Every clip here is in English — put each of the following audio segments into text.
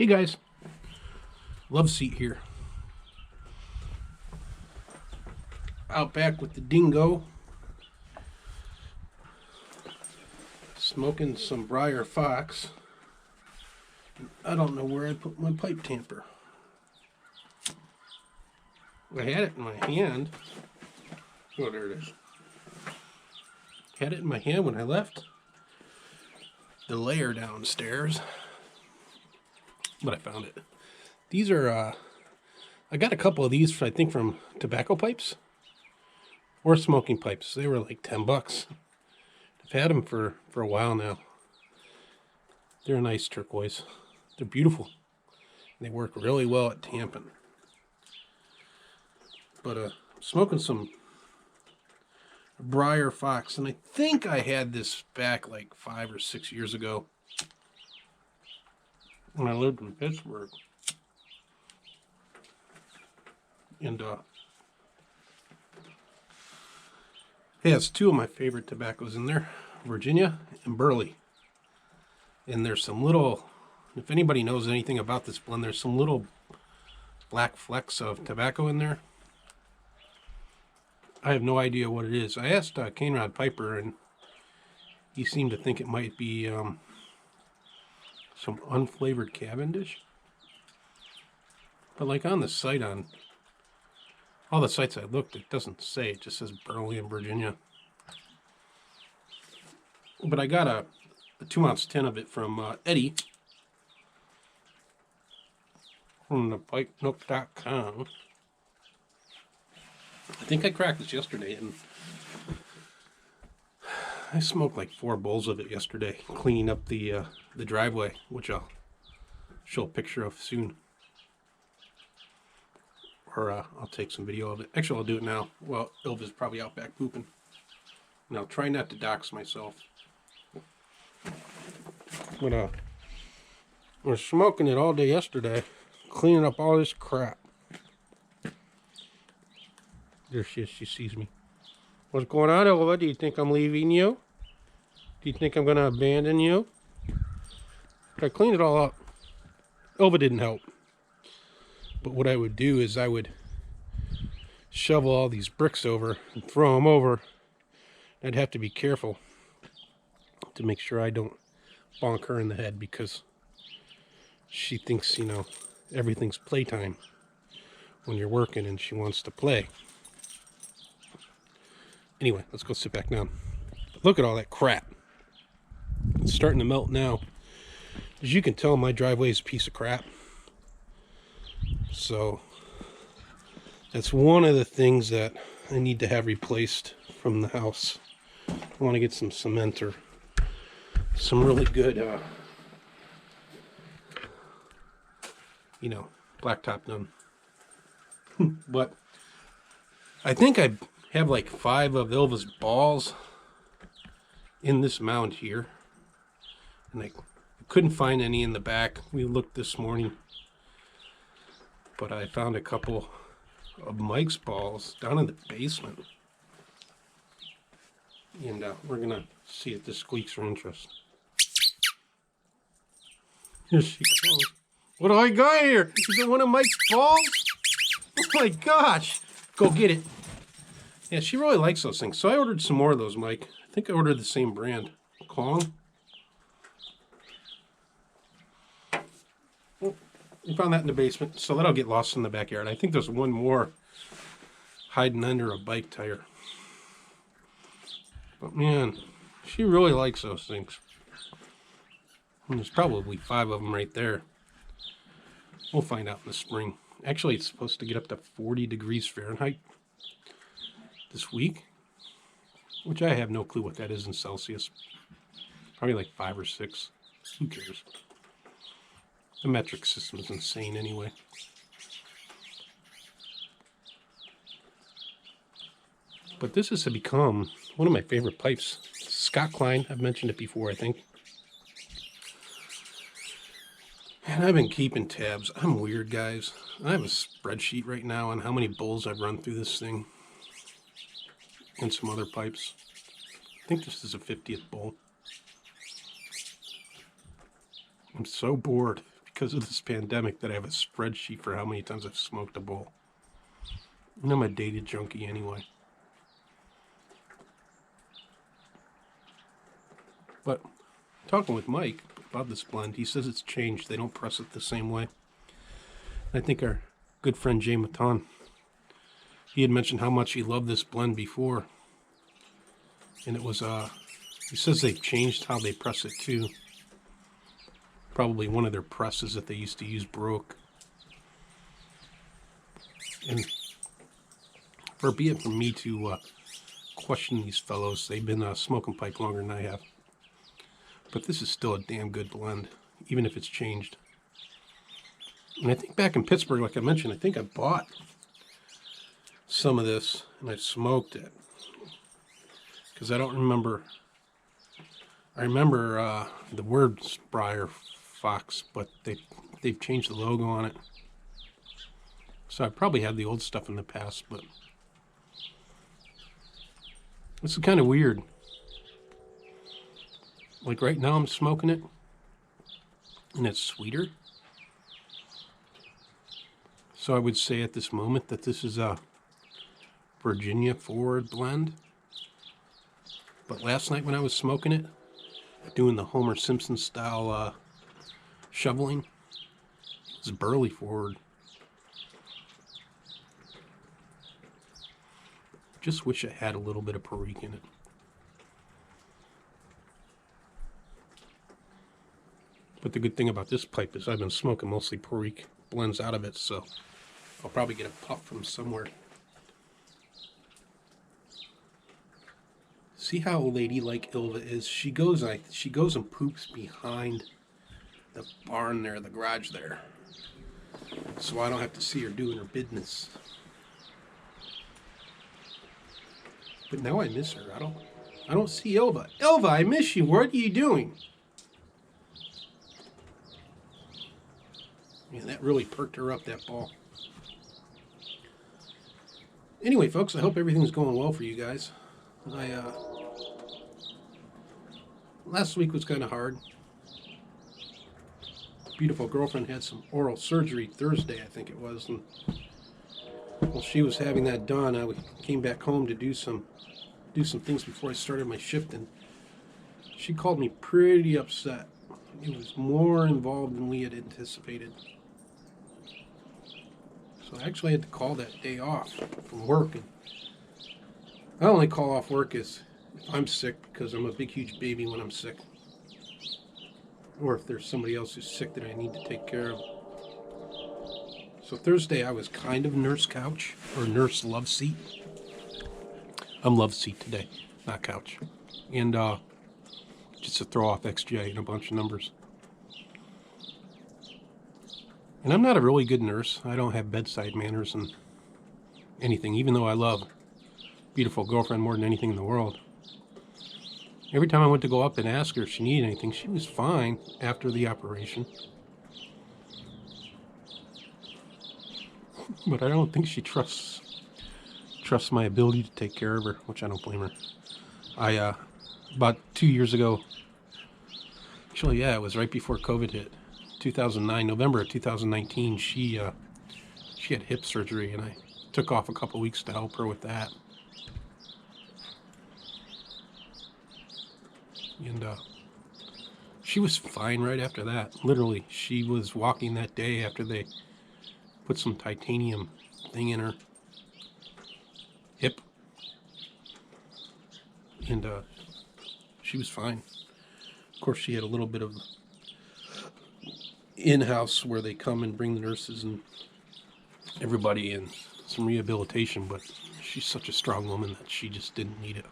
Hey guys, love seat here. Out back with the dingo, smoking some Briar Fox. I don't know where I put my pipe tamper. I had it in my hand. Oh, there it is. Had it in my hand when I left the lair downstairs, but I found it. These are, I got a couple of these, I think, from tobacco pipes or smoking pipes. They were like 10 bucks. I've had them for a while now. They're a nice turquoise. They're beautiful. They work really well at tamping. But I'm smoking some Briar Fox, and I think I had this back like 5 or 6 years ago when I lived in Pittsburgh. And it has two of my favorite tobaccos in there, Virginia and Burley. And there's some little, if anybody knows anything about this blend, there's some little black flecks of tobacco in there. I have no idea what it is. I asked Cane Rod Piper, and he seemed to think it might be some unflavored Cavendish. But like on the site, on all the sites I looked, it doesn't say. It just says Burley and Virginia. But I got a 2-ounce tin of it from Eddie from the pipenook.com. I think I cracked this yesterday, and I smoked like 4 bowls of it yesterday, cleaning up the driveway, which I'll show a picture of soon. Or I'll take some video of it. Actually, I'll do it now. Well, Ylva's probably out back pooping. And I'll try not to dox myself. But we're smoking it all day yesterday, cleaning up all this crap. There she is. She sees me. What's going on, Elva? Do you think I'm leaving you? Do you think I'm going to abandon you? I cleaned it all up. Elva didn't help. But what I would do is I would shovel all these bricks over and throw them over. I'd have to be careful to make sure I don't bonk her in the head, because she thinks, you know, everything's playtime when you're working and she wants to play. Anyway, let's go sit back down. But look at all that crap. It's starting to melt now. As you can tell, my driveway is a piece of crap. So that's one of the things that I need to have replaced from the house. I want to get some cement or some really good, you know, blacktop done. But I think I have like 5 of Ylva's balls in this mound here, and I couldn't find any in the back. We looked this morning, but I found a couple of Mike's balls down in the basement, and we're gonna see if this squeaks for interest. Here she comes. What do I got here? Is it one of Mike's balls? Oh my gosh! Go get it. Yeah, she really likes those things. So I ordered some more of those, Mike. I think I ordered the same brand. Klong. Oh, we found that in the basement, so that'll get lost in the backyard. I think there's one more hiding under a bike tire. But man, she really likes those things. And there's probably 5 of them right there. We'll find out in the spring. Actually, it's supposed to get up to 40 degrees Fahrenheit this week, which I have no clue what that is in Celsius. Probably like 5 or 6. Who cares? The metric system is insane anyway. But this has become one of my favorite pipes. Scott Klein, I've mentioned it before, I think. And I've been keeping tabs. I'm weird, guys. I have a spreadsheet right now on how many bowls I've run through this thing. And some other pipes. I think this is a 50th bowl. I'm so bored because of this pandemic that I have a spreadsheet for how many times I've smoked a bowl. And I'm a dated junkie anyway. But talking with Mike about this blend, he says it's changed. They don't press it the same way. I think our good friend Jay Maton, he had mentioned how much he loved this blend before. And it was, he says they've changed how they press it too. Probably one of their presses that they used to use broke. And far be it from me to question these fellows. They've been smoking pipe longer than I have. But this is still a damn good blend, even if it's changed. And I think back in Pittsburgh, like I mentioned, I think I bought some of this and I smoked it. Because I don't remember. I remember the words Briar Fox, but they've changed the logo on it. So I probably had the old stuff in the past, but this is kind of weird. Like right now I'm smoking it, and it's sweeter. So I would say at this moment that this is a Virginia forward blend. But last night when I was smoking it, doing the Homer Simpson style shoveling, it's burley forward. Just wish it had a little bit of Perique in it. But the good thing about this pipe is I've been smoking mostly Perique blends out of it, so I'll probably get a puff from somewhere. See how a lady like Ylva is? She goes and poops behind the barn there, the garage there, so I don't have to see her doing her business. But now I miss her. I don't see Elva. Elva, I miss you. What are you doing? Yeah, that really perked her up, that ball. Anyway, folks, I hope everything's going well for you guys. Last week was kind of hard. Beautiful girlfriend had some oral surgery Thursday, I think it was, and while she was having that done, I came back home to do some things before I started my shift, and she called me pretty upset. It was more involved than we had anticipated. So I actually had to call that day off from work. And I only call off work if I'm sick, because I'm a big, huge baby when I'm sick. Or if there's somebody else who's sick that I need to take care of. So Thursday I was kind of nurse couch, or nurse love seat. I'm love seat today, not couch. And just to throw off XJ and a bunch of numbers. And I'm not a really good nurse. I don't have bedside manners and anything, even though I love beautiful girlfriend more than anything in the world. Every time I went to go up and ask her if she needed anything, she was fine after the operation. But I don't think she trusts my ability to take care of her, which I don't blame her. About 2 years ago, actually, yeah, it was right before COVID hit. 2009, November of 2019, she had hip surgery, and I took off a couple weeks to help her with that. And she was fine right after that. Literally, she was walking that day after they put some titanium thing in her hip. And she was fine. Of course, she had a little bit of in-house where they come and bring the nurses and everybody in, some rehabilitation, but she's such a strong woman that she just didn't need it.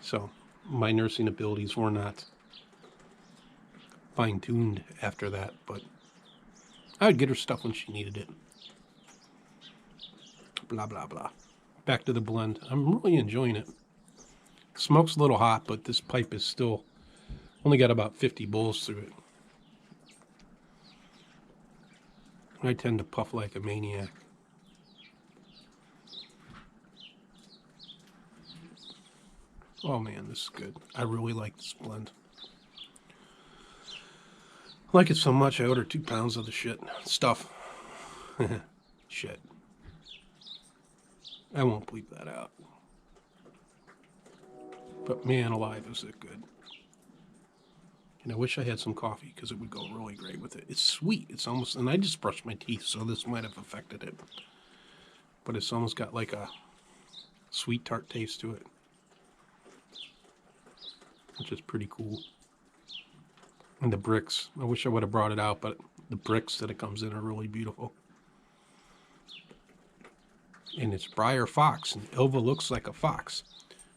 So my nursing abilities were not fine-tuned after that, but I would get her stuff when she needed it. Blah, blah, blah. Back to the blend. I'm really enjoying it. Smoke's a little hot, but this pipe is still only got about 50 bowls through it. I tend to puff like a maniac. Oh man, this is good. I really like this blend. like it so much, I ordered 2 pounds of the shit. Stuff. Shit. I won't bleep that out. But man alive, is it good. And I wish I had some coffee because it would go really great with it. It's sweet. It's almost, and I just brushed my teeth, so this might have affected it. But it's almost got like a sweet tart taste to it, which is pretty cool. And the bricks, I wish I would have brought it out, but the bricks that it comes in are really beautiful. And it's Briar Fox, and Elva looks like a fox.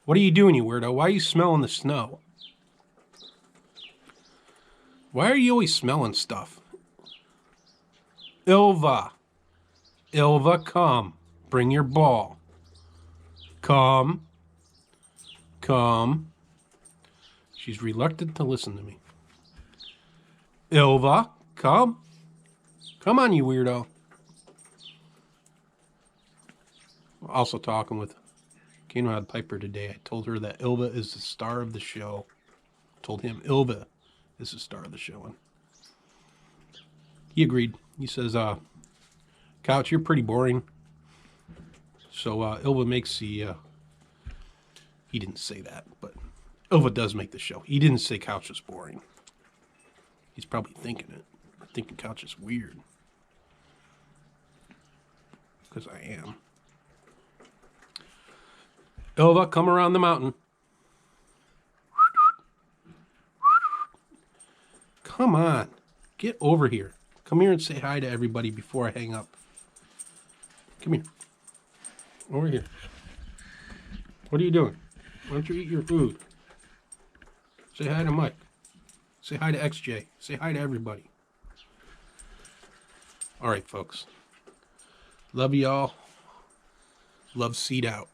What are you doing, you weirdo? Why are you smelling the snow? Why are you always smelling stuff? Ylva. Elva, come. Bring your ball. Come. Come. She's reluctant to listen to me. Elva, come. Come on, you weirdo. Also talking with Conrad Piper today. I told her that Elva is the star of the show. Told him Elva is the star of the show. And he agreed. He says, Couch, you're pretty boring. So Elva makes the... he didn't say that, but Elva does make the show. He didn't say Couch is boring. He's probably thinking it. Thinking Couch is weird. Because I am. Elva, come around the mountain. Come on. Get over here. Come here and say hi to everybody before I hang up. Come here. Over here. What are you doing? Why don't you eat your food? Say hi to Mike. Say hi to XJ. Say hi to everybody. All right, folks. Love y'all. Love Seed out.